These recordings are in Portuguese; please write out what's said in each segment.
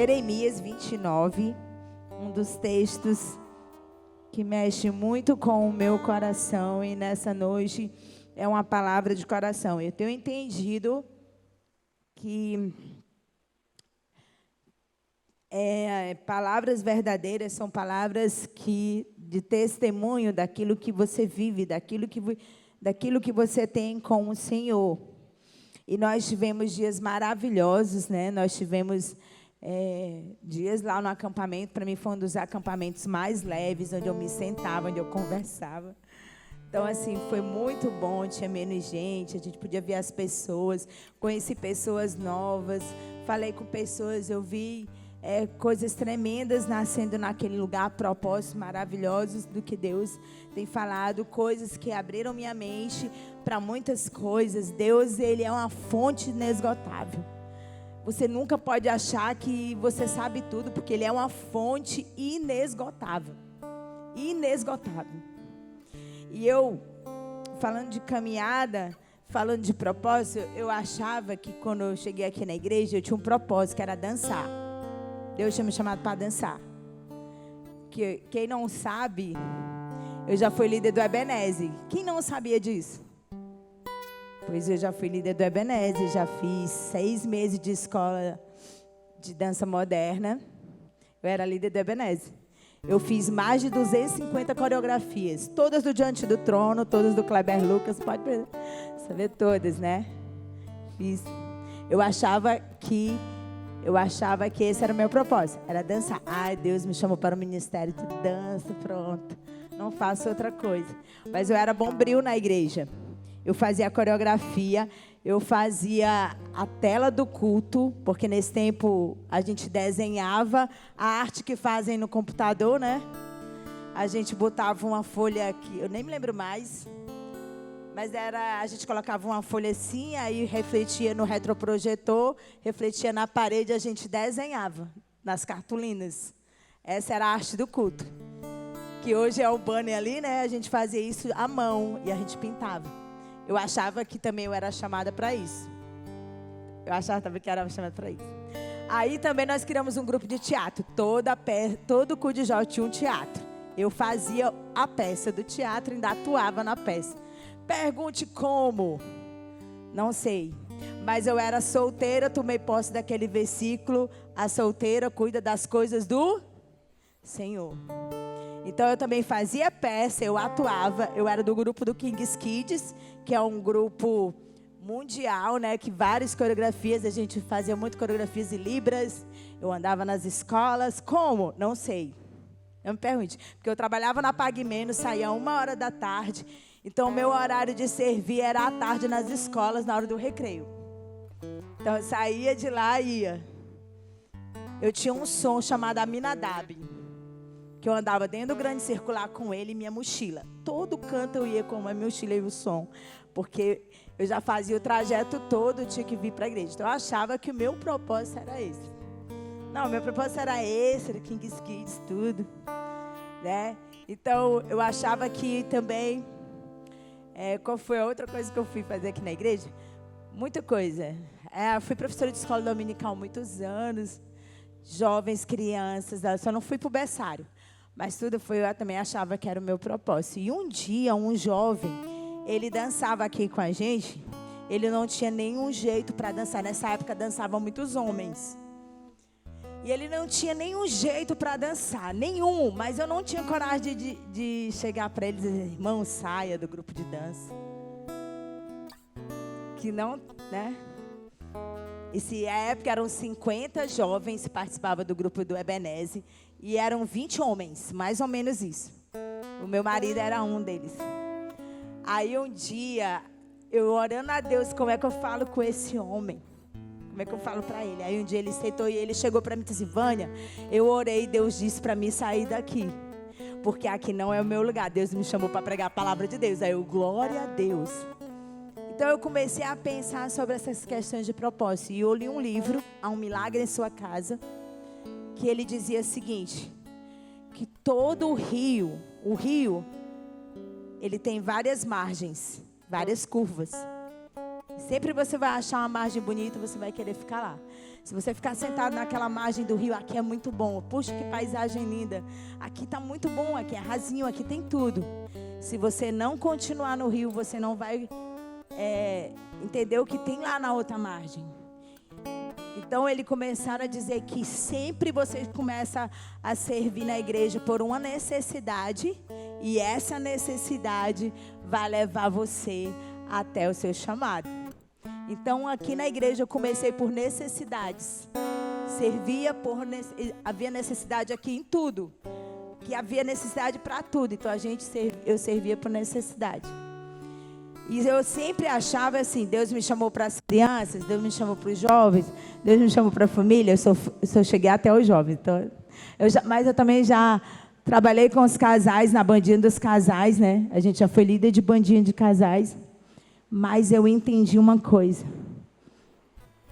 Jeremias 29, um dos textos que mexe muito com o meu coração, e nessa noite é uma palavra de coração. Eu tenho entendido que palavras verdadeiras são palavras de testemunho daquilo que você vive, daquilo que você tem com o Senhor. E nós tivemos dias maravilhosos, né? Nós tivemos dias lá no acampamento. Para mim, foi um dos acampamentos mais leves, onde eu me sentava, onde eu conversava. Então, assim, foi muito bom, tinha menos gente, a gente podia ver as pessoas, conheci pessoas novas, falei com pessoas, eu vi coisas tremendas nascendo naquele lugar, propósitos maravilhosos do que Deus tem falado, coisas que abriram minha mente para muitas coisas. Deus, Ele é uma fonte inesgotável. Você nunca pode achar que você sabe tudo, porque Ele é uma fonte inesgotável. Inesgotável. E eu, falando de caminhada, falando de propósito, eu achava que quando eu cheguei aqui na igreja, eu tinha um propósito, que era dançar. Deus tinha me chamado para dançar. Quem não sabe, eu já fui líder do Ebenezer. Quem não sabia disso? Pois eu já fui líder do Ebenezer, já fiz 6 meses de escola de dança moderna. Eu era líder do Ebenezer. Eu fiz mais de 250 coreografias, todas do Diante do Trono, todas do Kleber Lucas, pode saber todas, né? Fiz. Eu achava que esse era o meu propósito, era dançar. Ai, Deus me chamou para o ministério de dança, pronto. Não faço outra coisa. Mas eu era bombril na igreja. Eu fazia a coreografia, eu fazia a tela do culto, porque nesse tempo a gente desenhava a arte que fazem no computador, né? A gente botava uma folha aqui, eu nem me lembro mais, mas a gente colocava uma folha assim, aí refletia no retroprojetor, refletia na parede, a gente desenhava nas cartolinas. Essa era a arte do culto. Que hoje é o banner ali, né? A gente fazia isso à mão e a gente pintava. Eu achava que também eu era chamada para isso. Eu achava também que era chamada para isso. Aí também nós criamos um grupo de teatro. Todo culto de jovem tinha um teatro. Eu fazia a peça do teatro e ainda atuava na peça. Pergunte como? Não sei. Mas eu era solteira, tomei posse daquele versículo. A solteira cuida das coisas do Senhor. Então eu também fazia peça, eu atuava. Eu era do grupo do Kings Kids, que é um grupo mundial, né? Que várias coreografias, a gente fazia muito coreografias em Libras. Eu andava nas escolas. Como? Não sei. Não me pergunte. Porque eu trabalhava na Pague Menos, saía 1h da tarde. Então o meu horário de servir era à tarde nas escolas, na hora do recreio. Então eu saía de lá e ia. Eu tinha um som chamado Aminadab, que eu andava dentro do grande circular com ele e minha mochila. Todo canto eu ia com a mochila e o som, porque eu já fazia o trajeto todo, eu tinha que vir para a igreja. Então eu achava que o meu propósito era esse. Não, o meu propósito era esse, era Kings Kids, tudo, né? Então eu achava que também, qual foi a outra coisa que eu fui fazer aqui na igreja? Muita coisa. Eu fui professora de escola dominical há muitos anos, jovens, crianças, só não fui para o berçário. Mas tudo eu também achava que era o meu propósito. E um dia, um jovem, ele dançava aqui com a gente. Ele não tinha nenhum jeito para dançar. Nessa época, dançavam muitos homens. E ele não tinha nenhum jeito para dançar. Nenhum. Mas eu não tinha coragem de chegar para ele e dizer: irmão, saia do grupo de dança. Que não, né? Essa época eram 50 jovens que participavam do grupo do Ebenezer. E eram 20 homens, mais ou menos isso. O meu marido era um deles. Aí um dia, eu orando a Deus, como é que eu falo com esse homem? Como é que eu falo para ele? Aí um dia ele sentou e ele chegou para mim e disse: Vânia, eu orei, Deus disse para mim sair daqui. Porque aqui não é o meu lugar. Deus me chamou para pregar a palavra de Deus. Aí eu, glória a Deus. Então eu comecei a pensar sobre essas questões de propósito. E eu li um livro, Há um Milagre em Sua Casa, que ele dizia o seguinte, que todo o rio, ele tem várias margens, várias curvas. Sempre você vai achar uma margem bonita, você vai querer ficar lá. Se você ficar sentado naquela margem do rio, aqui é muito bom. Puxa, que paisagem linda. Aqui está muito bom, aqui é rasinho, aqui tem tudo. Se você não continuar no rio, você não vai entender o que tem lá na outra margem. Então, eles começaram a dizer que sempre você começa a servir na igreja por uma necessidade. E essa necessidade vai levar você até o seu chamado. Então, aqui na igreja eu comecei por necessidades. Havia necessidade aqui em tudo. Que havia necessidade para tudo. Então, eu servia por necessidade. E eu sempre achava assim, Deus me chamou para as crianças, Deus me chamou para os jovens, Deus me chamou para a família. Eu só cheguei até os jovens. Então, mas eu também já trabalhei com os casais, na bandinha dos casais, né? A gente já foi líder de bandinha de casais. Mas eu entendi uma coisa.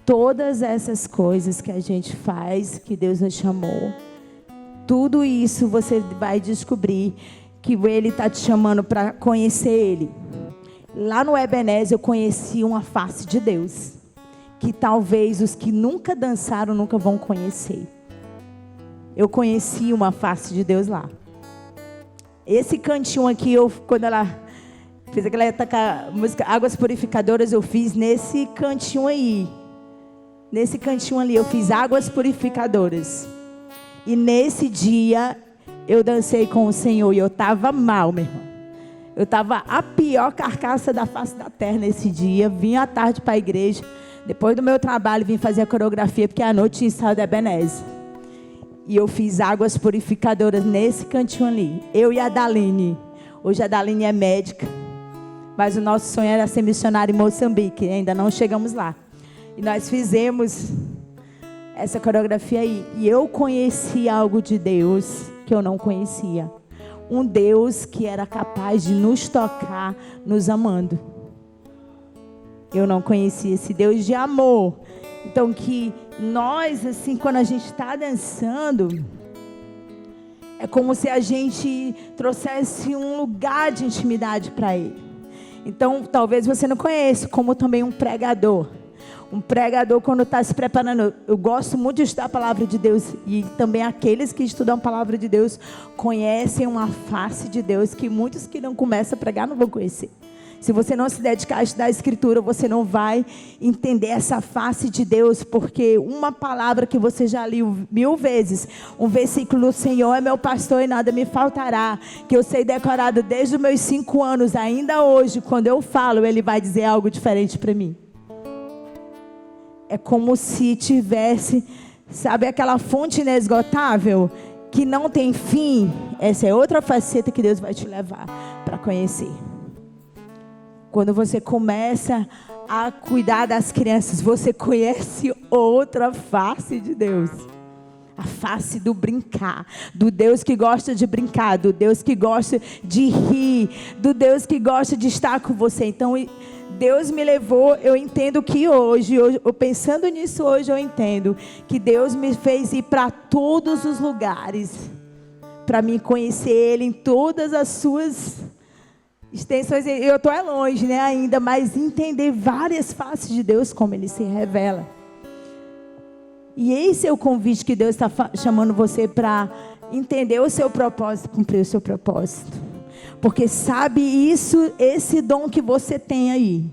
Todas essas coisas que a gente faz, que Deus nos chamou, tudo isso você vai descobrir que Ele está te chamando para conhecer Ele. Lá no Ebenezer eu conheci uma face de Deus, que talvez os que nunca dançaram nunca vão conhecer. Eu conheci uma face de Deus lá. Esse cantinho aqui, quando ela fez aquela música Águas Purificadoras, eu fiz nesse cantinho aí. Nesse cantinho ali, eu fiz Águas Purificadoras. E nesse dia, eu dancei com o Senhor e eu estava mal, meu irmão. Eu estava a pior carcaça da face da terra nesse dia. Vim à tarde para a igreja. Depois do meu trabalho, vim fazer a coreografia, porque à noite tinha ensaio da Ebenezer. E eu fiz Águas Purificadoras nesse cantinho ali. Eu e a Daline. Hoje a Daline é médica. Mas o nosso sonho era ser missionário em Moçambique. Ainda não chegamos lá. E nós fizemos essa coreografia aí. E eu conheci algo de Deus que eu não conhecia. Um Deus que era capaz de nos tocar, nos amando. Eu não conhecia esse Deus de amor. Então que nós, assim, quando a gente está dançando, é como se a gente trouxesse um lugar de intimidade para Ele. Então, talvez você não conheça, como também um pregador. Um pregador, quando está se preparando, eu gosto muito de estudar a palavra de Deus. E também aqueles que estudam a palavra de Deus conhecem uma face de Deus que muitos que não começam a pregar não vão conhecer. Se você não se dedicar a estudar a Escritura, você não vai entender essa face de Deus, porque uma palavra que você já leu 1000 vezes, um versículo: o Senhor é meu pastor e nada me faltará, que eu sei decorado desde os meus 5 anos, ainda hoje, quando eu falo, Ele vai dizer algo diferente para mim. É como se tivesse, sabe, aquela fonte inesgotável, que não tem fim. Essa é outra faceta que Deus vai te levar para conhecer. Quando você começa a cuidar das crianças, você conhece outra face de Deus. A face do brincar, do Deus que gosta de brincar, do Deus que gosta de rir, do Deus que gosta de estar com você. Então, Deus me levou, eu entendo que hoje, eu pensando nisso hoje, eu entendo que Deus me fez ir para todos os lugares, para me conhecer Ele em todas as suas extensões. Eu estou longe, né, ainda, mas entender várias faces de Deus, como Ele se revela. E esse é o convite que Deus está chamando você para entender o seu propósito, cumprir o seu propósito. Porque sabe isso, esse dom que você tem aí.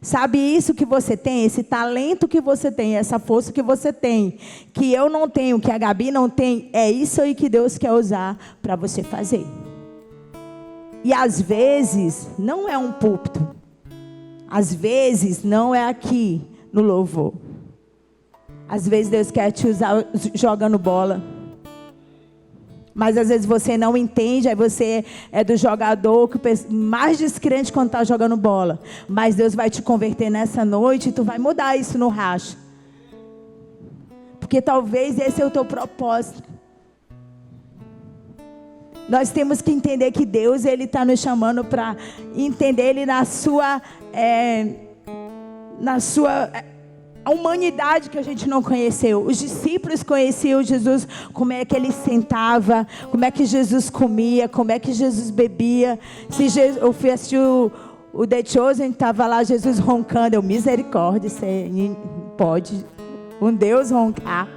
Sabe isso que você tem, esse talento que você tem, essa força que você tem, que eu não tenho, que a Gabi não tem, é isso aí que Deus quer usar para você fazer. E às vezes não é um púlpito. Às vezes não é aqui no louvor. Às vezes Deus quer te usar jogando bola. Mas às vezes você não entende, aí você é do jogador mais descrente quando está jogando bola. Mas Deus vai te converter nessa noite e tu vai mudar isso no racha. Porque talvez esse é o teu propósito. Nós temos que entender que Deus, Ele está nos chamando para entender Ele na sua a humanidade que a gente não conheceu. Os discípulos conheciam Jesus, como é que Ele sentava, como é que Jesus comia, como é que Jesus bebia. Eu fui assistir o The Chosen estava lá, Jesus roncando. Eu, misericórdia, você pode um Deus roncar.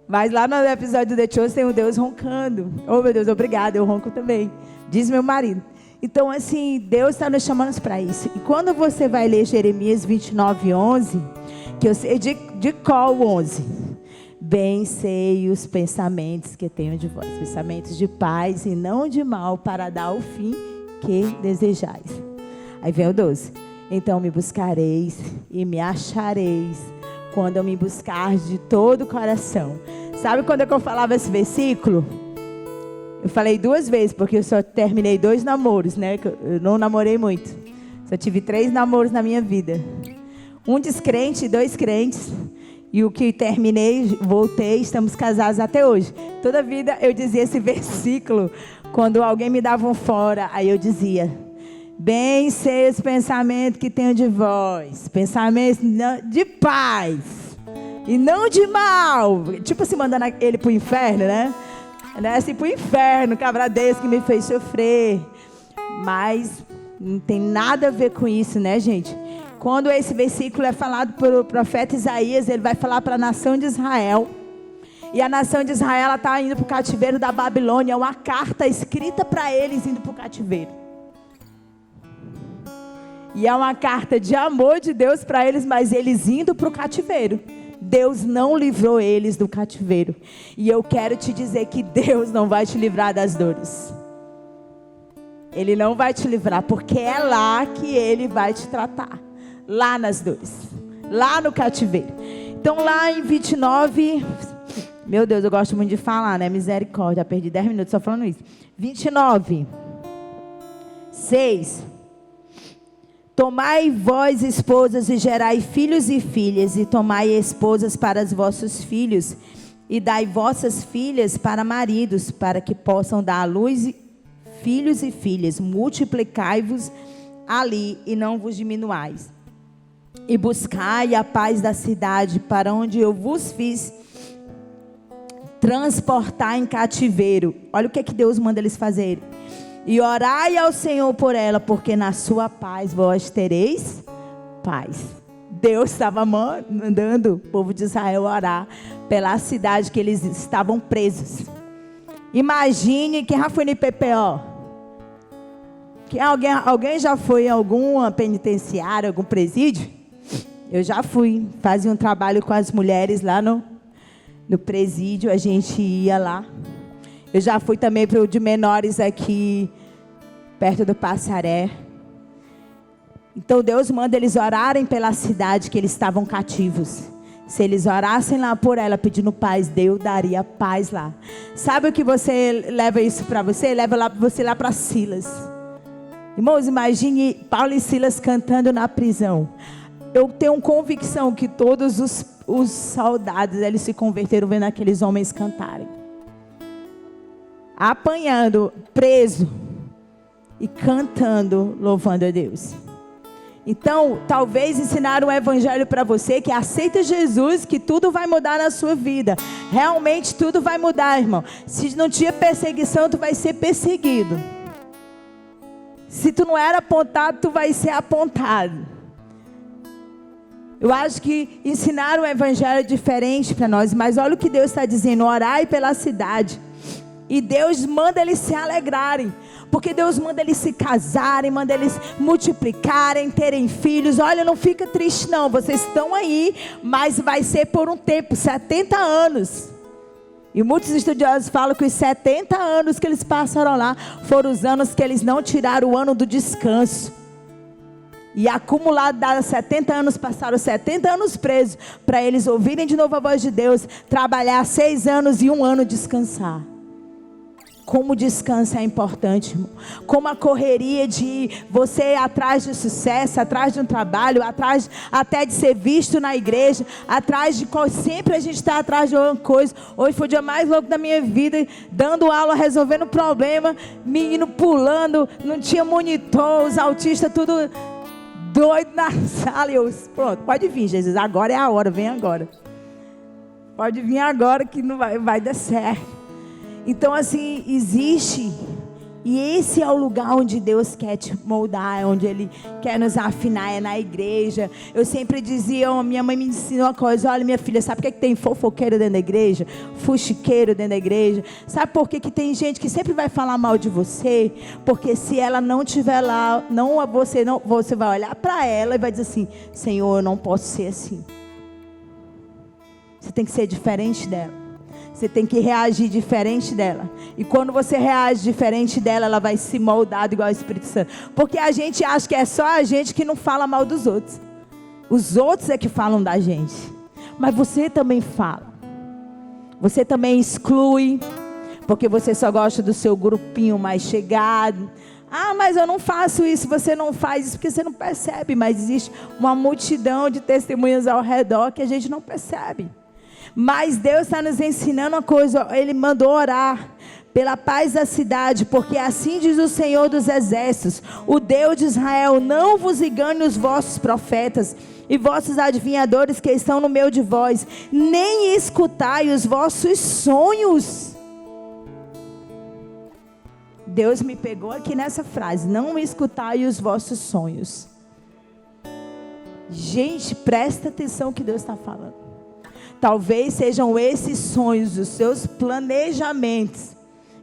Mas lá no episódio do The Chosen tem um Deus roncando. Oh, meu Deus, obrigada, eu ronco também. Diz meu marido. Então, assim, Deus está nos chamando para isso. E quando você vai ler Jeremias 29:11, que eu sei de qual 11? Bem sei os pensamentos que tenho de vós, pensamentos de paz e não de mal, para dar o fim que desejais. Aí vem o 12. Então me buscareis e me achareis, quando eu me buscar de todo o coração. Sabe quando eu falava esse versículo? Eu falei 2 vezes, porque eu só terminei 2 namoros, né? Eu não namorei muito. Só tive 3 namoros na minha vida. Um descrente e 2 crentes. E o que terminei, voltei, estamos casados até hoje. Toda vida eu dizia esse versículo, quando alguém me dava um fora, aí eu dizia: bem sei os pensamentos que tenho de vós, pensamentos de paz e não de mal. Tipo assim, mandando ele pro inferno, né? Assim, pro inferno, cabra desse que me fez sofrer. Mas não tem nada a ver com isso, né, gente? Quando esse versículo é falado pelo profeta Isaías, ele vai falar para a nação de Israel. E a nação de Israel está indo para o cativeiro da Babilônia. É uma carta escrita para eles indo para o cativeiro. E é uma carta de amor de Deus para eles, mas eles indo para o cativeiro. Deus não livrou eles do cativeiro. E eu quero te dizer que Deus não vai te livrar das dores. Ele não vai te livrar, porque é lá que Ele vai te tratar. Lá nas dores. Lá no cativeiro. Então lá em 29... Meu Deus, eu gosto muito de falar, né? Misericórdia, perdi 10 minutos só falando isso. 29. 6. Tomai vós esposas e gerai filhos e filhas, e tomai esposas para os vossos filhos, e dai vossas filhas para maridos, para que possam dar à luz filhos e filhas. Multiplicai-vos ali e não vos diminuais. E buscai a paz da cidade, para onde eu vos fiz transportar em cativeiro. Olha o que Deus manda eles fazerem. E orai ao Senhor por ela, porque na sua paz vós tereis paz. Deus estava mandando o povo de Israel orar pela cidade que eles estavam presos. Imagine quem já foi no IPPO. Que alguém já foi em alguma penitenciária, algum presídio? Eu já fui. Fazia um trabalho com as mulheres lá no presídio, a gente ia lá. Eu já fui também para o de menores aqui, perto do Passaré. Então Deus manda eles orarem pela cidade que eles estavam cativos. Se eles orassem lá por ela, pedindo paz, Deus daria paz lá. Sabe o que você leva isso para você? Leva você lá para Silas. Irmãos, imagine Paulo e Silas cantando na prisão. Eu tenho convicção que todos os soldados, eles se converteram vendo aqueles homens cantarem. Apanhando, preso e cantando, louvando a Deus. Então, talvez ensinar um evangelho para você que aceita Jesus, que tudo vai mudar na sua vida. Realmente tudo vai mudar, irmão. Se não tinha perseguição, tu vai ser perseguido. Se tu não era apontado, tu vai ser apontado. Eu acho que ensinar um evangelho é diferente para nós, mas olha o que Deus está dizendo: orai pela cidade. E Deus manda eles se alegrarem, porque Deus manda eles se casarem, manda eles multiplicarem, terem filhos. Olha, não fica triste não, vocês estão aí, mas vai ser por um tempo, 70 anos. E muitos estudiosos falam que os 70 anos que eles passaram lá foram os anos que eles não tiraram o ano do descanso. E acumulado, dados 70 anos, passaram 70 anos presos, para eles ouvirem de novo a voz de Deus, trabalhar 6 anos e 1 ano descansar. Como descanso é importante, irmão. Como a correria de você ir atrás de sucesso, atrás de um trabalho, atrás até de ser visto na igreja, atrás de sempre a gente está atrás de alguma coisa. Hoje foi o dia mais louco da minha vida, dando aula, resolvendo problema, menino pulando, não tinha monitor, os autistas tudo doido na sala. E eu, pronto, pode vir, Jesus, agora é a hora, vem agora. Pode vir agora que não vai dar certo. Então, assim, existe E esse é o lugar onde Deus quer te moldar, onde Ele quer nos afinar, é na igreja. Eu sempre dizia, minha mãe me ensinou uma coisa: olha, minha filha, sabe por que tem fofoqueiro dentro da igreja? Fuxiqueiro dentro da igreja? Sabe por que tem gente que sempre vai falar mal de você? Porque se ela não estiver lá, você vai olhar para ela e vai dizer assim: Senhor, eu não posso ser assim. Você tem que ser diferente dela. Você tem que reagir diferente dela. E quando você reage diferente dela, ela vai se moldar igual ao Espírito Santo. Porque a gente acha que é só a gente que não fala mal dos outros. Os outros é que falam da gente. Mas você também fala. Você também exclui. Porque você só gosta do seu grupinho mais chegado. Ah, mas eu não faço isso. Você não faz isso porque você não percebe. Mas existe uma multidão de testemunhas ao redor que a gente não percebe. Mas Deus está nos ensinando uma coisa. Ele mandou orar pela paz da cidade, porque assim diz o Senhor dos Exércitos, o Deus de Israel: não vos engane os vossos profetas e vossos adivinhadores que estão no meio de vós, nem escutai os vossos sonhos. Deus me pegou aqui nessa frase: não escutai os vossos sonhos. Gente, presta atenção que Deus está falando. Talvez sejam esses sonhos, os seus planejamentos,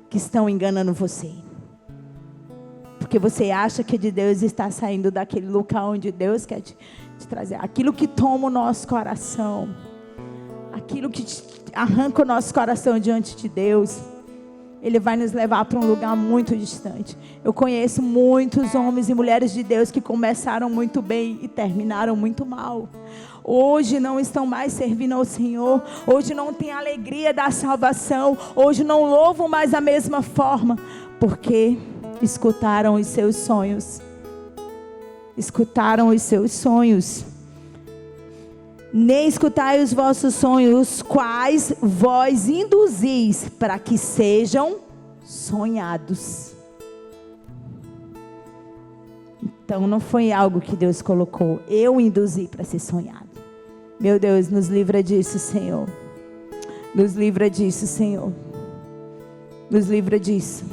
que estão enganando você. Porque você acha que de Deus está saindo daquele lugar onde Deus quer te trazer. Aquilo que toma o nosso coração, aquilo que arranca o nosso coração diante de Deus, Ele vai nos levar para um lugar muito distante. Eu conheço muitos homens e mulheres de Deus que começaram muito bem e terminaram muito mal. Hoje não estão mais servindo ao Senhor. Hoje não tem alegria da salvação. Hoje não louvam mais da mesma forma. Porque escutaram os seus sonhos. Escutaram os seus sonhos. Nem escutai os vossos sonhos, os quais vós induzis para que sejam sonhados. Então não foi algo que Deus colocou. Eu induzi para ser sonhado. Meu Deus, nos livra disso, Senhor. Nos livra disso, Senhor. Nos livra disso.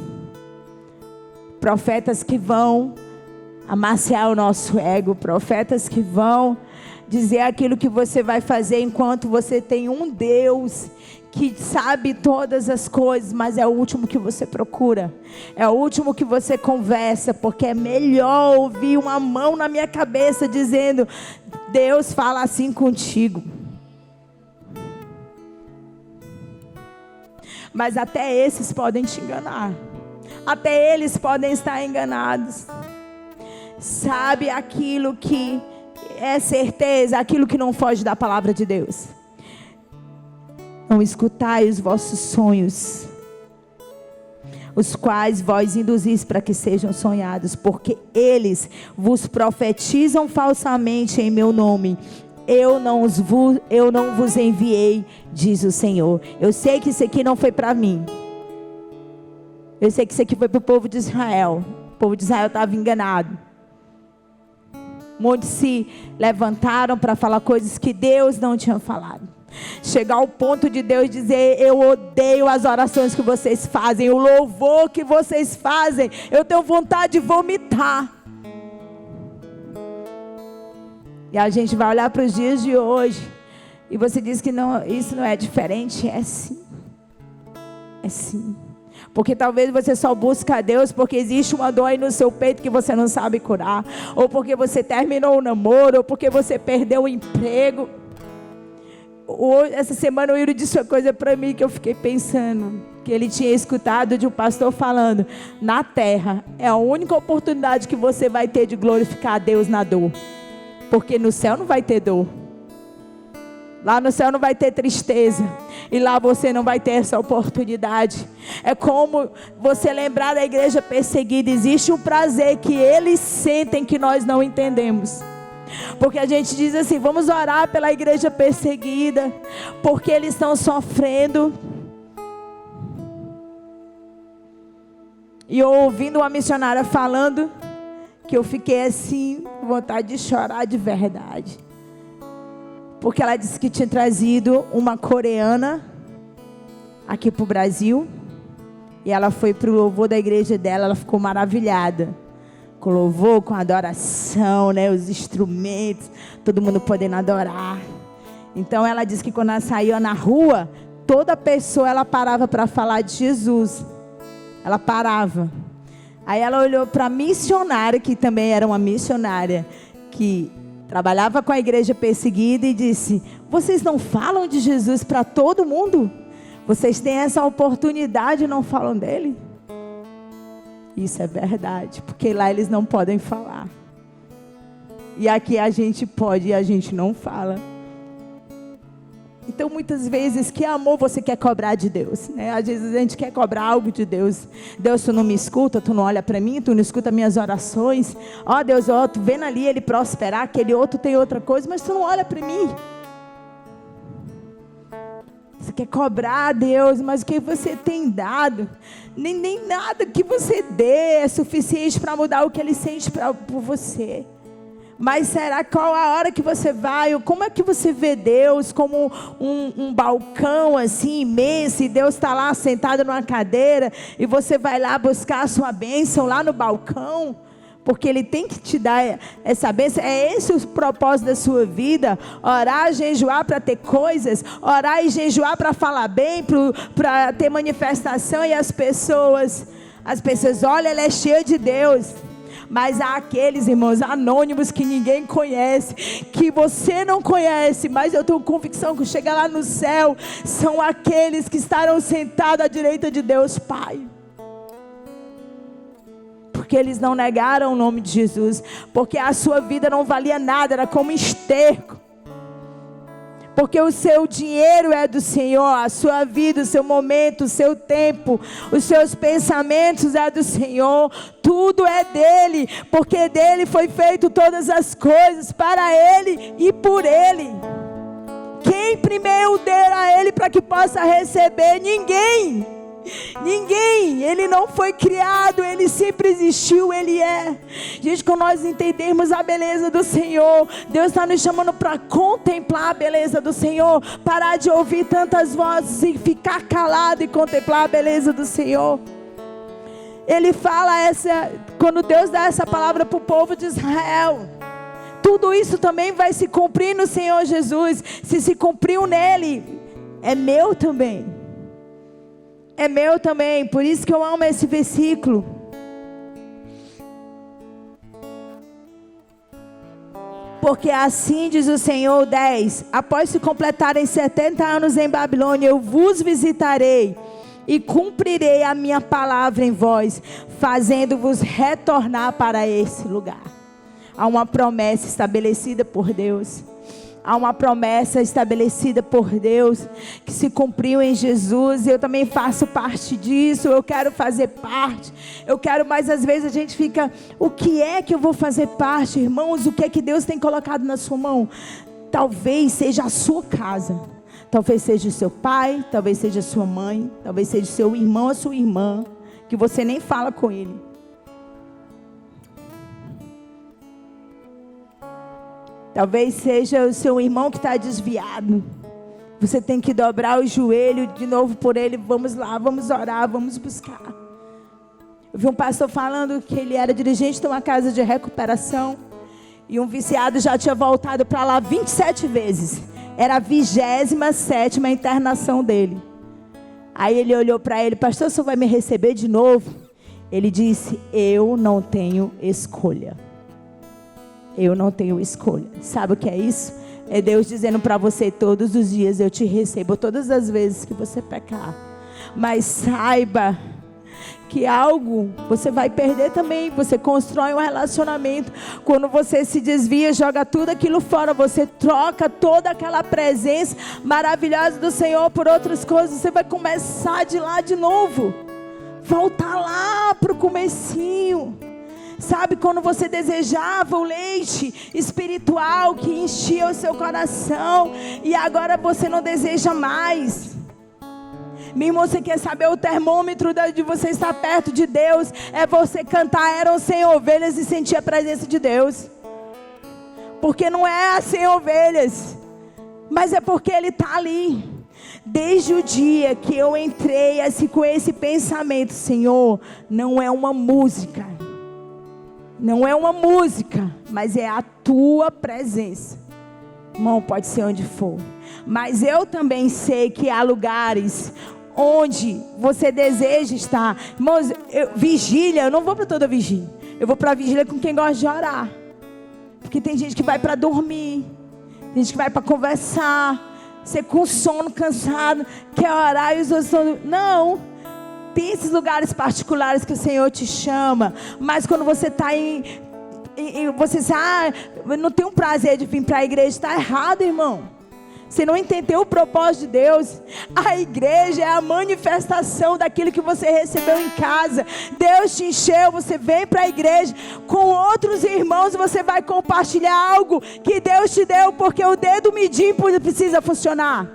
Profetas que vão amaciar o nosso ego. Profetas que vão dizer aquilo que você vai fazer, enquanto você tem um Deus que sabe todas as coisas, mas é o último que você procura, é o último que você conversa, porque é melhor ouvir uma mão na minha cabeça dizendo: Deus fala assim contigo. Mas até esses podem te enganar, até eles podem estar enganados. Sabe aquilo que é certeza, aquilo que não foge da palavra de Deus. Não escutai os vossos sonhos, os quais vós induzis para que sejam sonhados, porque eles vos profetizam falsamente em meu nome. Eu não vos enviei, diz o Senhor. Eu sei que isso aqui não foi para mim. Eu sei que isso aqui foi para o povo de Israel. O povo de Israel estava enganado. Muitos se levantaram para falar coisas que Deus não tinha falado. Chegar ao ponto de Deus dizer: eu odeio as orações que vocês fazem, o louvor que vocês fazem, eu tenho vontade de vomitar. E a gente vai olhar para os dias de hoje e você diz que não, isso não é diferente. É sim. É sim. Porque talvez você só busca a Deus porque existe uma dor aí no seu peito que você não sabe curar, ou porque você terminou o namoro, ou porque você perdeu o emprego. Essa semana o Yuri disse uma coisa para mim que eu fiquei pensando, que ele tinha escutado de um pastor falando: na terra é a única oportunidade que você vai ter de glorificar a Deus na dor, porque no céu não vai ter dor. Lá no céu não vai ter tristeza. E lá você não vai ter essa oportunidade. É como você lembrar da igreja perseguida. Existe um prazer que eles sentem que nós não entendemos. Porque a gente diz assim: vamos orar pela igreja perseguida, porque eles estão sofrendo. E eu ouvindo uma missionária falando, que eu fiquei assim, com vontade de chorar de verdade. Porque ela disse que tinha trazido uma coreana aqui para o Brasil. E ela foi para o louvor da igreja dela, ela ficou maravilhada. Com louvor, com adoração, né? Os instrumentos, todo mundo podendo adorar. Então ela disse que quando ela saía na rua, toda pessoa ela parava para falar de Jesus. Ela parava. Aí ela olhou para a missionária, que também era uma missionária, que trabalhava com a igreja perseguida, e disse: vocês não falam de Jesus para todo mundo? Vocês têm essa oportunidade e não falam dele? Isso é verdade, porque lá eles não podem falar. E aqui a gente pode e a gente não fala. Então muitas vezes, que amor você quer cobrar de Deus, né? Às vezes a gente quer cobrar algo de Deus. Deus, tu não me escuta, tu não olha para mim, tu não escuta minhas orações. Ó Deus, ó, tu vendo ali ele prosperar, aquele outro tem outra coisa, mas tu não olha para mim. Você quer cobrar a Deus, mas o que você tem dado? Nem nada que você dê é suficiente para mudar o que Ele sente por você. Mas será qual a hora que você vai? Ou como é que você vê Deus? Como um balcão assim imenso, e Deus está lá sentado numa cadeira, e você vai lá buscar a sua bênção lá no balcão? Porque Ele tem que te dar essa bênção. É esse o propósito da sua vida? Orar, jejuar para ter coisas. Orar e jejuar para falar bem, para ter manifestação. E as pessoas olham, ela é cheia de Deus. Mas há aqueles, irmãos, anônimos que ninguém conhece, que você não conhece, mas eu tenho convicção que chega lá no céu, são aqueles que estarão sentados à direita de Deus Pai. Porque eles não negaram o nome de Jesus, porque a sua vida não valia nada, era como esterco. Porque o seu dinheiro é do Senhor, a sua vida, o seu momento, o seu tempo, os seus pensamentos é do Senhor, tudo é dele, porque dele foi feito todas as coisas, para ele e por ele. Quem primeiro deu a ele para que possa receber? Ninguém. Ele não foi criado, ele sempre existiu, ele é. Gente, quando nós entendermos a beleza do Senhor, Deus está nos chamando para contemplar a beleza do Senhor, parar de ouvir tantas vozes e ficar calado e contemplar a beleza do Senhor. Ele fala quando Deus dá essa palavra para o povo de Israel, tudo isso também vai se cumprir no Senhor Jesus. Se cumpriu nele, é meu também. É meu também, por isso que eu amo esse versículo. Porque assim diz o Senhor, 10: após se completarem 70 anos em Babilônia, eu vos visitarei e cumprirei a minha palavra em vós, fazendo-vos retornar para esse lugar. Há uma promessa estabelecida por Deus. Há uma promessa estabelecida por Deus, que se cumpriu em Jesus, e eu também faço parte disso, eu quero fazer parte, mas às vezes a gente fica, o que é que eu vou fazer parte, irmãos? O que é que Deus tem colocado na sua mão? Talvez seja a sua casa, talvez seja o seu pai, talvez seja a sua mãe, talvez seja o seu irmão, a sua irmã, que você nem fala com ele. Talvez seja o seu irmão que está desviado. Você tem que dobrar o joelho de novo por ele. Vamos lá, vamos orar, vamos buscar. Eu vi um pastor falando que ele era dirigente de uma casa de recuperação. E um viciado já tinha voltado para lá 27 vezes. Era a 27ª internação dele. Aí ele olhou para ele: pastor, o senhor vai me receber de novo? Ele disse: eu não tenho escolha. Eu não tenho escolha. Sabe o que é isso? É Deus dizendo para você: todos os dias eu te recebo, todas as vezes que você pecar. Mas saiba que algo você vai perder também. Você constrói um relacionamento. Quando você se desvia, joga tudo aquilo fora, você troca toda aquela presença maravilhosa do Senhor por outras coisas. Você vai começar de lá de novo. Voltar lá para o comecinho. Sabe, quando você desejava o leite espiritual que enchia o seu coração, e agora você não deseja mais. Meu irmão, você quer saber o termômetro de você estar perto de Deus? É você cantar Eram 100 ovelhas e sentir a presença de Deus. Porque não é as 100 ovelhas, mas é porque Ele está ali. Desde o dia que eu entrei assim, com esse pensamento, Senhor, não é uma música. Não é uma música, mas é a tua presença. Irmão, pode ser onde for. Mas eu também sei que há lugares onde você deseja estar. Irmãos, vigília, eu não vou para toda vigília. Eu vou para a vigília com quem gosta de orar. Porque tem gente que vai para dormir. Tem gente que vai para conversar. Você com sono, cansado, quer orar e os outros estão... Não. Tem esses lugares particulares que o Senhor te chama. Mas quando você está você diz, eu não tenho prazer de vir para a igreja. Está errado, irmão. Você não entendeu o propósito de Deus. A igreja é a manifestação daquilo que você recebeu em casa. Deus te encheu, você vem para a igreja com outros irmãos e você vai compartilhar algo que Deus te deu, porque o dedo midinho precisa funcionar.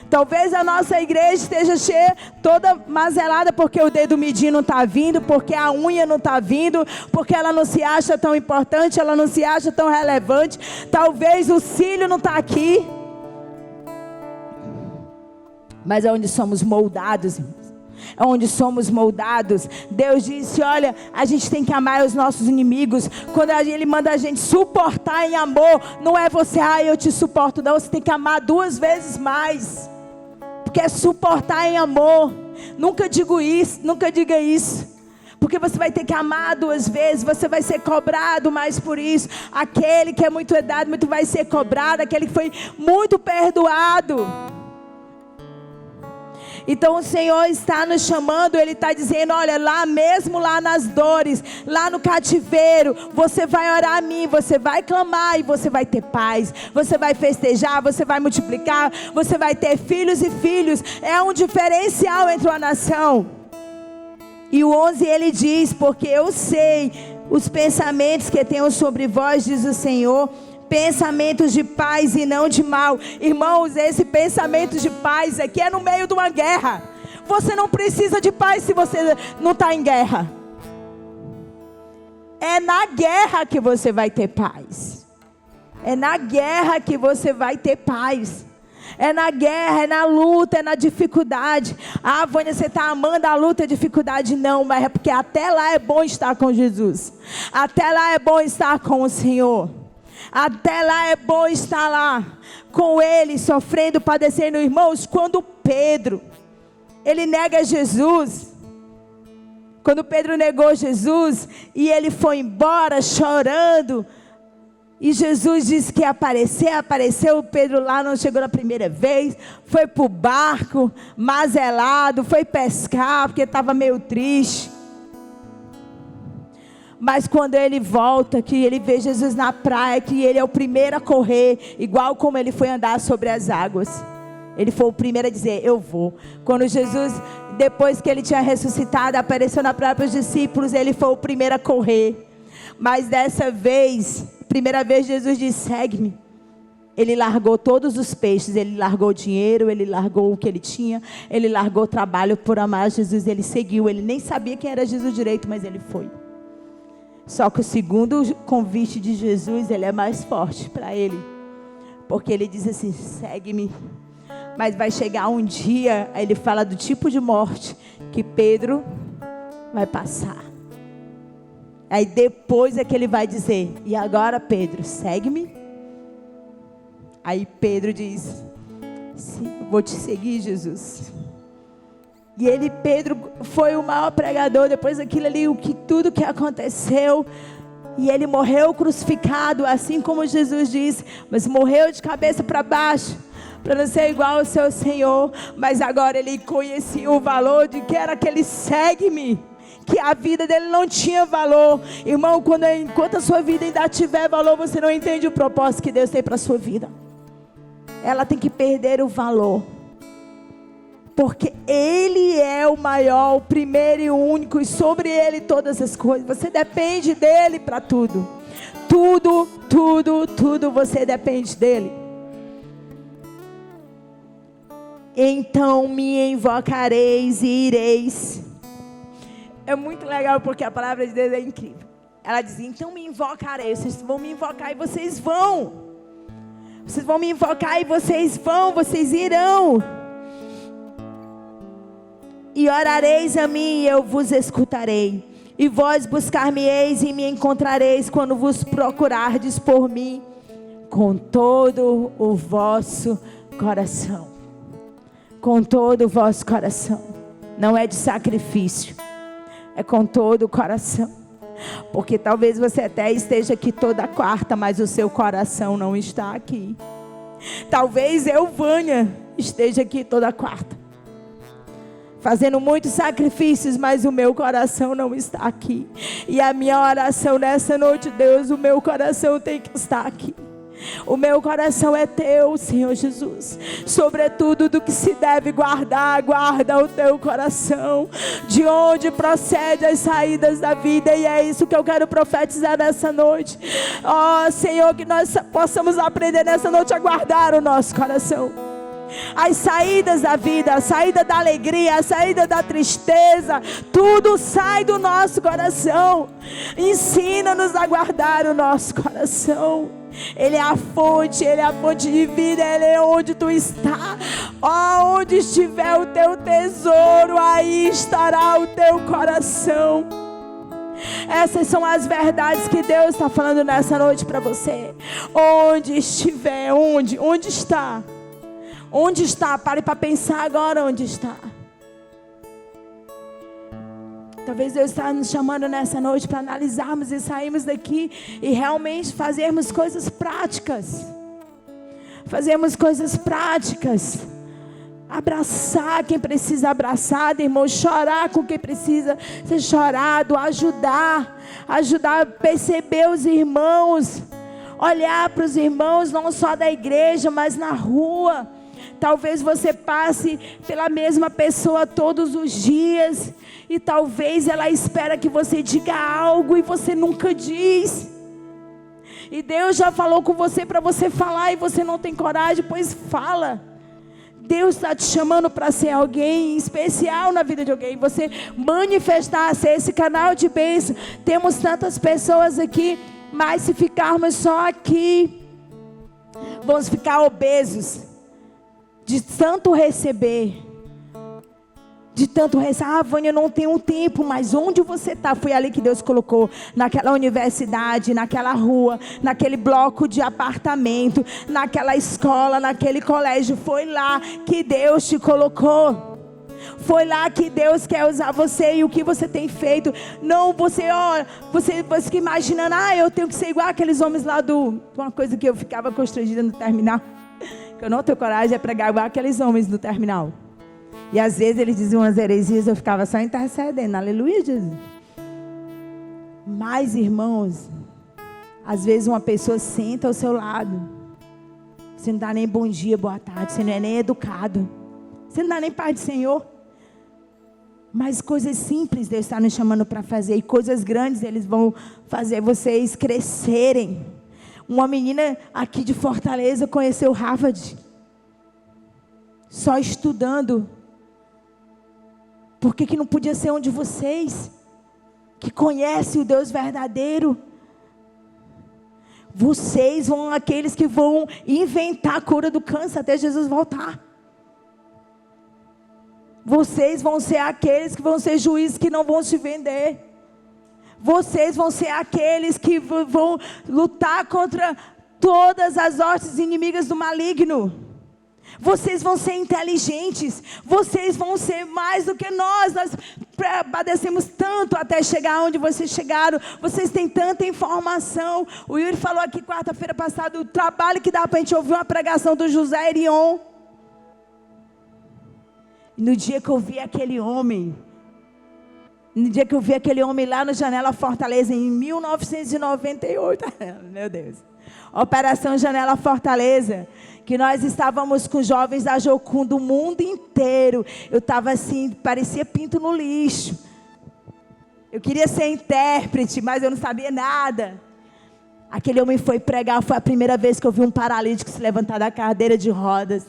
Talvez a nossa igreja esteja cheia, toda mazelada, porque o dedo midinho não está vindo, porque a unha não está vindo, porque ela não se acha tão importante, ela não se acha tão relevante. Talvez o cílio não está aqui. Mas é onde somos moldados, irmãos. É onde somos moldados. Deus disse, olha, a gente tem que amar os nossos inimigos. Quando Ele manda a gente suportar em amor, não é você, eu te suporto, não. Você tem que amar 2 vezes mais. Porque é suportar em amor. Nunca diga isso. Porque você vai ter que amar 2 vezes. Você vai ser cobrado mais por isso. Aquele que é muito dado, muito vai ser cobrado. Aquele que foi muito perdoado. Então o Senhor está nos chamando, Ele está dizendo, olha, lá mesmo, lá nas dores, lá no cativeiro, você vai orar a mim, você vai clamar e você vai ter paz, você vai festejar, você vai multiplicar, você vai ter filhos e filhos. É um diferencial entre uma nação. E o 11 ele diz, porque eu sei os pensamentos que tenho sobre vós, diz o Senhor, pensamentos de paz e não de mal. Irmãos, esse pensamento de paz aqui é no meio de uma guerra. Você não precisa de paz se você não está em guerra. É na guerra que você vai ter paz. É na guerra que você vai ter paz. É na guerra, é na luta, é na dificuldade. Vânia, você está amando a luta e a dificuldade? Não, mas é porque até lá é bom estar com Jesus. Até lá é bom estar com o Senhor. Até lá é bom estar lá com Ele, sofrendo, padecendo. Irmãos, quando Pedro, ele nega Jesus, quando Pedro negou Jesus, e ele foi embora chorando, e Jesus disse que ia apareceu, Pedro lá não chegou na primeira vez, foi para o barco, mazelado, foi pescar, porque estava meio triste. Mas quando ele volta, que ele vê Jesus na praia, que ele é o primeiro a correr, igual como ele foi andar sobre as águas. Ele foi o primeiro a dizer, eu vou. Quando Jesus, depois que ele tinha ressuscitado, apareceu na praia para os discípulos, ele foi o primeiro a correr. Mas dessa vez, primeira vez Jesus disse, segue-me. Ele largou todos os peixes, ele largou o dinheiro, ele largou o que ele tinha, ele largou o trabalho por amar Jesus, ele seguiu, ele nem sabia quem era Jesus direito, mas ele foi. Só que o segundo convite de Jesus, ele é mais forte para ele. Porque ele diz assim, segue-me. Mas vai chegar um dia, aí ele fala do tipo de morte que Pedro vai passar. Aí depois é que ele vai dizer, e agora Pedro, segue-me? Aí Pedro diz, sim, vou te seguir, Jesus. E Pedro foi o maior pregador, depois daquilo ali, tudo que aconteceu. E ele morreu crucificado, assim como Jesus disse, mas morreu de cabeça para baixo, para não ser igual ao seu Senhor. Mas agora ele conhecia o valor de que era aquele segue-me, que a vida dele não tinha valor. Irmão, enquanto a sua vida ainda tiver valor, você não entende o propósito que Deus tem para a sua vida. Ela tem que perder o valor. Porque Ele é o maior, o primeiro e o único, e sobre Ele todas as coisas. Você depende dEle para tudo. Tudo você depende dEle. Então me invocareis e ireis. É muito legal porque a palavra de Deus é incrível. Ela diz, então me invocareis. Vocês vão me invocar e vocês vão. Vocês vão me invocar e vocês irão. E orareis a mim e eu vos escutarei. E vós buscar-me-eis e me encontrareis quando vos procurardes por mim com todo o vosso coração. Com todo o vosso coração. Não é de sacrifício. É com todo o coração. Porque talvez você até esteja aqui toda quarta, mas o seu coração não está aqui. Talvez eu, Vânia, esteja aqui toda quarta, fazendo muitos sacrifícios, mas o meu coração não está aqui. E a minha oração nessa noite, Deus, o meu coração tem que estar aqui. O meu coração é teu, Senhor Jesus. Sobretudo do que se deve guardar, guarda o teu coração. De onde procede as saídas da vida. E é isso que eu quero profetizar nessa noite. Ó Senhor, que nós possamos aprender nessa noite a guardar o nosso coração. As saídas da vida, a saída da alegria, a saída da tristeza, tudo sai do nosso coração. Ensina-nos a guardar o nosso coração. Ele é a fonte de vida, Ele é onde tu está. Onde estiver o teu tesouro, aí estará o teu coração. Essas são as verdades que Deus está falando nessa noite para você. Onde estiver, onde está? Onde está? Pare para pensar agora onde está. Talvez Deus está nos chamando nessa noite para analisarmos e sairmos daqui e realmente fazermos coisas práticas. Fazermos coisas práticas. Abraçar quem precisa abraçar, irmão. Chorar com quem precisa ser chorado. Ajudar a perceber os irmãos. Olhar para os irmãos não só da igreja, mas na rua. Talvez você passe pela mesma pessoa todos os dias e talvez ela espera que você diga algo e você nunca diz. E Deus já falou com você para você falar e você não tem coragem, pois fala. Deus está te chamando para ser alguém especial na vida de alguém. Você manifestar, ser esse canal de bênção. Temos tantas pessoas aqui, mas se ficarmos só aqui, vamos ficar obesos. De tanto receber. Vânia, eu não tenho tempo, mas onde você está? Foi ali que Deus colocou, naquela universidade, naquela rua, naquele bloco de apartamento, naquela escola, naquele colégio. Foi lá que Deus te colocou. Foi lá que Deus quer usar você. E o que você tem feito? Não, você fica imaginando, eu tenho que ser igual aqueles homens lá uma coisa que eu ficava constrangida no terminal. Que eu não tenho coragem de pregar igual aqueles homens no terminal. E às vezes eles diziam umas heresias, eu ficava só intercedendo. Aleluia, Jesus. Mas, irmãos, às vezes uma pessoa senta ao seu lado. Você não dá nem bom dia, boa tarde. Você não é nem educado. Você não dá nem paz do Senhor. Mas coisas simples Deus está nos chamando para fazer. E coisas grandes eles vão fazer vocês crescerem. Uma menina aqui de Fortaleza conheceu Harvard. Só estudando. Por que não podia ser um de vocês? Que conhece o Deus verdadeiro. Vocês vão aqueles que vão inventar a cura do câncer até Jesus voltar. Vocês vão ser aqueles que vão ser juízes que não vão se vender. Vocês vão ser aqueles que vão lutar contra todas as hostes inimigas do maligno. Vocês vão ser inteligentes. Vocês vão ser mais do que nós. Nós padecemos tanto até chegar onde vocês chegaram. Vocês têm tanta informação. O Yuri falou aqui quarta-feira passada o trabalho que dá para a gente ouvir uma pregação do José Erion. E no dia que eu vi aquele homem... No dia que eu vi aquele homem lá no Janela Fortaleza, em 1998, meu Deus, Operação Janela Fortaleza, que nós estávamos com jovens da Jocum do mundo inteiro. Eu estava assim, parecia pinto no lixo. Eu queria ser intérprete, mas eu não sabia nada. Aquele homem foi pregar, foi a primeira vez que eu vi um paralítico se levantar da cadeira de rodas.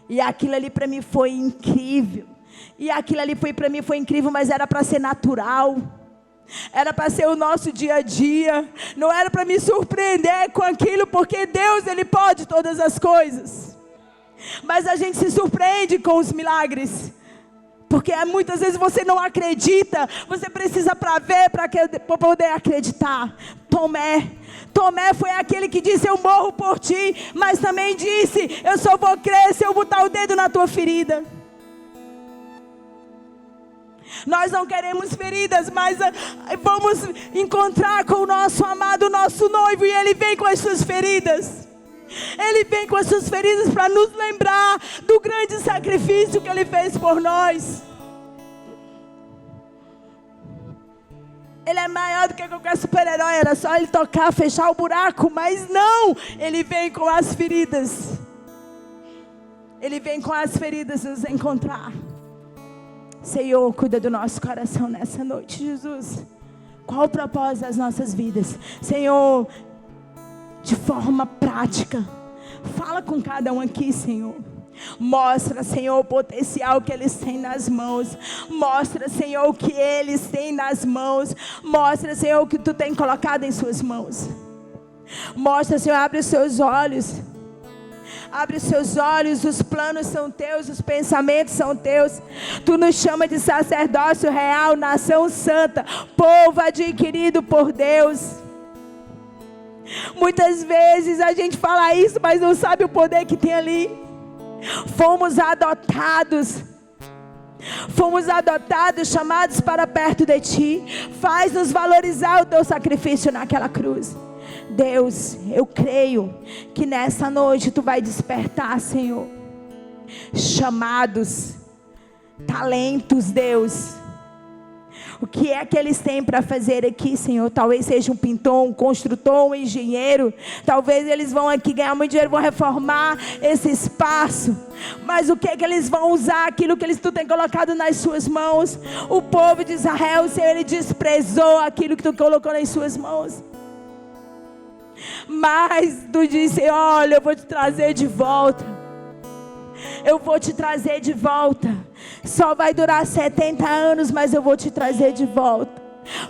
E aquilo ali para mim foi incrível. E aquilo ali para mim foi incrível, mas era para ser natural. Era para ser o nosso dia a dia. Não era para me surpreender com aquilo, porque Deus, Ele pode todas as coisas. Mas a gente se surpreende com os milagres, porque muitas vezes você não acredita. Você precisa para ver, para poder acreditar. Tomé foi aquele que disse: eu morro por ti. Mas também disse: eu só vou crer se eu botar o dedo na tua ferida. Nós não queremos feridas, mas vamos encontrar com o nosso amado, o nosso noivo, e Ele vem com as suas feridas. Ele vem com as suas feridas para nos lembrar do grande sacrifício que Ele fez por nós. Ele é maior do que qualquer super-herói. Era só Ele tocar, fechar o buraco. Mas não, Ele vem com as feridas. Ele vem com as feridas nos encontrar. Senhor, cuida do nosso coração nessa noite, Jesus. Qual o propósito das nossas vidas? Senhor, de forma prática, fala com cada um aqui, Senhor. Mostra, Senhor, o potencial que eles têm nas mãos. Mostra, Senhor, o que eles têm nas mãos. Mostra, Senhor, o que Tu tem colocado em suas mãos. Mostra, Senhor, abre os seus olhos. Abre os seus olhos, os planos são teus, os pensamentos são teus. Tu nos chama de sacerdócio real, nação santa, povo adquirido por Deus. Muitas vezes a gente fala isso, mas não sabe o poder que tem ali. Fomos adotados, chamados para perto de Ti. Faz-nos valorizar o Teu sacrifício naquela cruz. Deus, eu creio que nessa noite Tu vai despertar, Senhor, chamados, talentos, Deus. O que é que eles têm para fazer aqui, Senhor? Talvez seja um pintor, um construtor, um engenheiro. Talvez eles vão aqui ganhar muito dinheiro, vão reformar esse espaço. Mas o que é que eles vão usar? Aquilo que Tu tem colocado nas suas mãos. O povo de Israel, Senhor, ele desprezou aquilo que Tu colocou nas suas mãos. Mas Tu disse: olha, eu vou te trazer de volta. Eu vou te trazer de volta. Só vai durar 70 anos, mas eu vou te trazer de volta.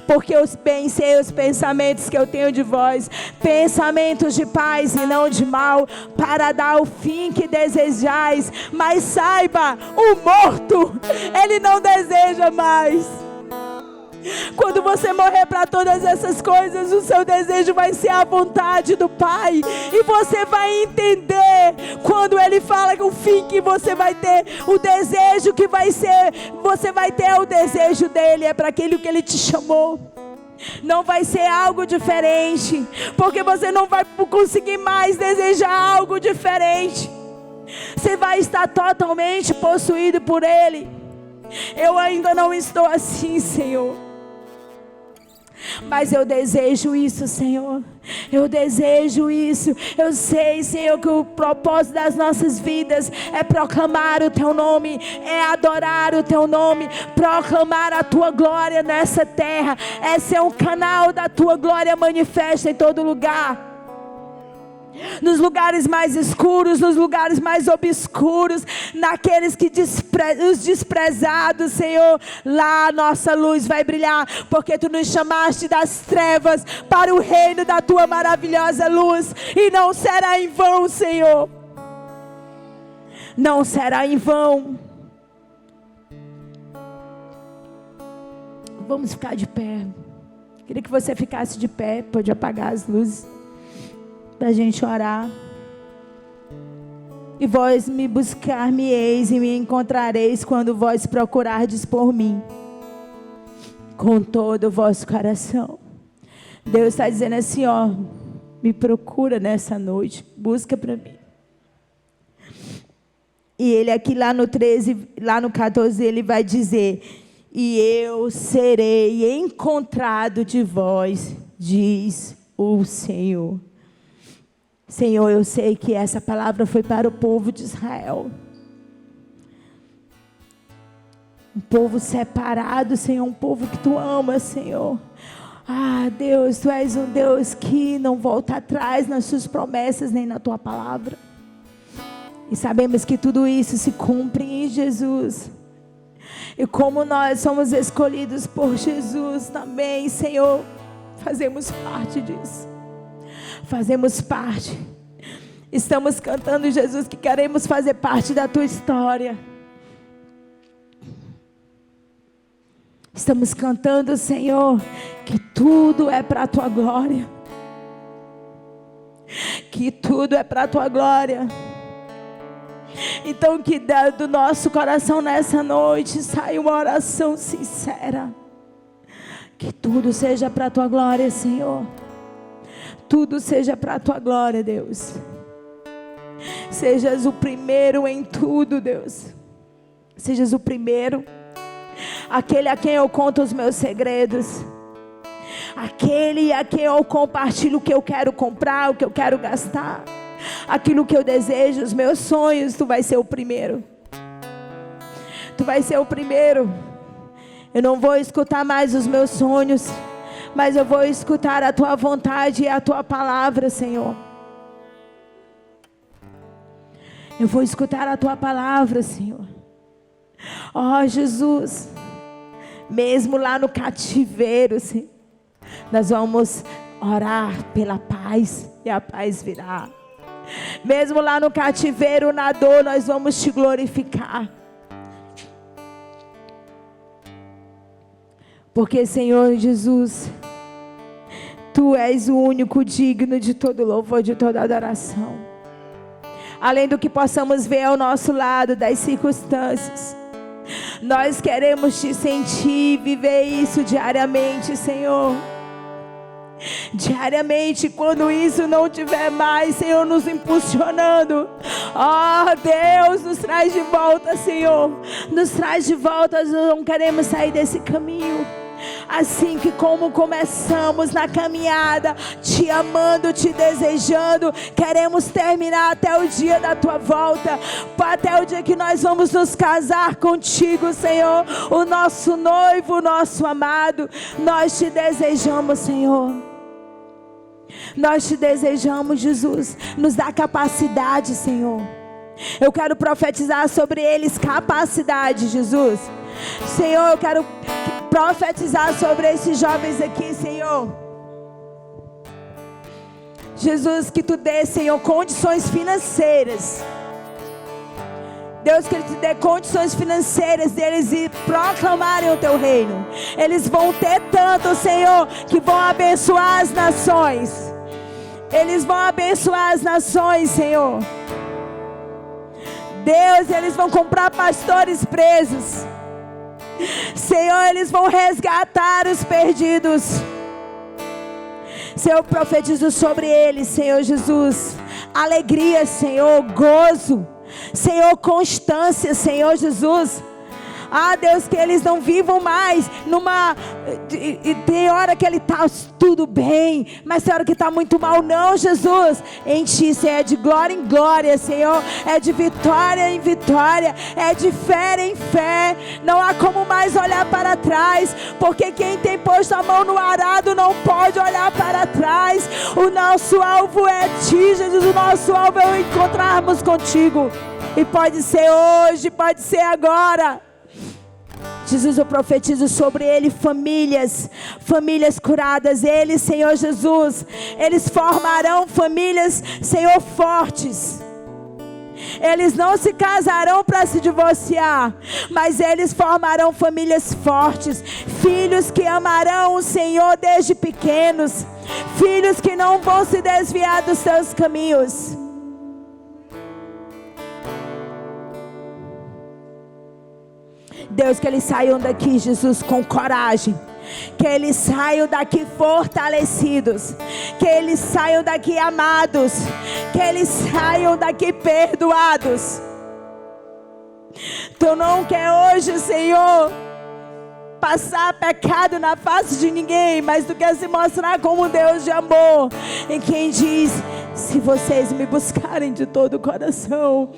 Porque eu pensei os pensamentos que eu tenho de vós, pensamentos de paz e não de mal, para dar o fim que desejais. Mas saiba, o morto, ele não deseja mais. Quando você morrer para todas essas coisas, o seu desejo vai ser a vontade do Pai. E você vai entender quando Ele fala que o fim que você vai ter, o desejo que vai ser, você vai ter o desejo dEle, é para aquilo que Ele te chamou. Não vai ser algo diferente, porque você não vai conseguir mais desejar algo diferente. Você vai estar totalmente possuído por Ele. Eu ainda não estou assim, Senhor, mas eu desejo isso, Senhor. Eu desejo isso. Eu sei, Senhor, que o propósito das nossas vidas é proclamar o Teu nome, é adorar o Teu nome, proclamar a Tua glória nessa terra, é ser um canal da Tua glória manifesta em todo lugar. Nos lugares mais escuros, nos lugares mais obscuros, naqueles que os desprezados, Senhor, lá a nossa luz vai brilhar, porque Tu nos chamaste das trevas para o reino da Tua maravilhosa luz, e não será em vão, Senhor, não será em vão. Vamos ficar de pé. Queria que você ficasse de pé, pode apagar as luzes, para a gente orar. E vós me buscar-me-eis e me encontrareis quando vós procurardes por mim com todo o vosso coração. Deus está dizendo assim, ó, me procura nessa noite, busca para mim. E Ele aqui lá no 13, lá no 14, Ele vai dizer: e eu serei encontrado de vós, diz o Senhor. Senhor, eu sei que essa palavra foi para o povo de Israel. Um povo separado, Senhor, um povo que Tu amas, Senhor. Ah, Deus, Tu és um Deus que não volta atrás nas Suas promessas, nem na Tua palavra. E sabemos que tudo isso se cumpre em Jesus. E como nós somos escolhidos por Jesus também, Senhor, fazemos parte disso. Fazemos parte. Estamos cantando, Jesus, que queremos fazer parte da tua história. Estamos cantando, Senhor, que tudo é para a tua glória. Que tudo é para a tua glória. Então que do nosso coração nessa noite saia uma oração sincera. Que tudo seja para a tua glória, Senhor. Tudo seja para a tua glória, Deus. Sejas o primeiro em tudo, Deus. Sejas o primeiro. Aquele a quem eu conto os meus segredos. Aquele a quem eu compartilho o que eu quero comprar, o que eu quero gastar. Aquilo que eu desejo, os meus sonhos, tu vai ser o primeiro. Tu vai ser o primeiro. Eu não vou escutar mais os meus sonhos, mas eu vou escutar a tua vontade e a tua palavra, Senhor. Eu vou escutar a tua palavra, Senhor. Oh, Jesus, mesmo lá no cativeiro, Senhor, nós vamos orar pela paz e a paz virá. Mesmo lá no cativeiro, na dor, nós vamos te glorificar. Porque, Senhor Jesus, tu és o único digno de todo louvor, de toda adoração. Além do que possamos ver ao nosso lado, das circunstâncias, nós queremos te sentir, viver isso diariamente, Senhor. Diariamente, quando isso não tiver mais, Senhor, nos impulsionando. Oh, Deus, nos traz de volta, Senhor. Nos traz de volta, nós não queremos sair desse caminho. Assim que como começamos na caminhada, te amando, te desejando, queremos terminar até o dia da tua volta, até o dia que nós vamos nos casar contigo, Senhor, o nosso noivo, o nosso amado. Nós te desejamos, Senhor. Nós te desejamos, Jesus. Nos dá capacidade, Senhor. Eu quero profetizar sobre eles capacidade, Jesus. Senhor, eu quero profetizar sobre esses jovens aqui, Senhor. Jesus, que tu dê, Senhor, condições financeiras. Deus, que Ele te dê condições financeiras deles ir proclamarem o teu reino. Eles vão ter tanto, Senhor, que vão abençoar as nações. Eles vão abençoar as nações, Senhor. Deus, eles vão comprar pastores presos. Senhor, eles vão resgatar os perdidos. Senhor, eu profetizo sobre eles, Senhor Jesus, alegria, Senhor, gozo, Senhor, constância, Senhor Jesus. Ah, Deus, que eles não vivam mais tem hora que ele está tudo bem, mas tem hora que está muito mal. Não, Jesus, em ti, Senhor, é de glória em glória, Senhor, é de vitória em vitória, é de fé em fé. Não há como mais olhar para trás, porque quem tem posto a mão no arado não pode olhar para trás. O nosso alvo é ti, Jesus. O nosso alvo é o encontrarmos contigo, e pode ser hoje, pode ser agora. Jesus, eu profetizo sobre ele famílias curadas. Eles, Senhor Jesus, eles formarão famílias, Senhor, fortes. Eles não se casarão para se divorciar, mas eles formarão famílias fortes. Filhos que amarão o Senhor desde pequenos. Filhos que não vão se desviar dos seus caminhos. Deus, que eles saiam daqui, Jesus, com coragem. Que eles saiam daqui fortalecidos. Que eles saiam daqui amados. Que eles saiam daqui perdoados. Tu não quer hoje, Senhor, passar pecado na face de ninguém, mas tu quer se mostrar como Deus de amor. Em quem diz: se vocês me buscarem de todo o coração,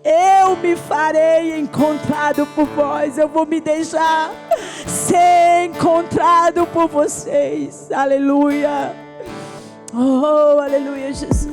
eu me farei encontrado por vós. Eu vou me deixar ser encontrado por vocês. Aleluia. Oh, aleluia, Jesus.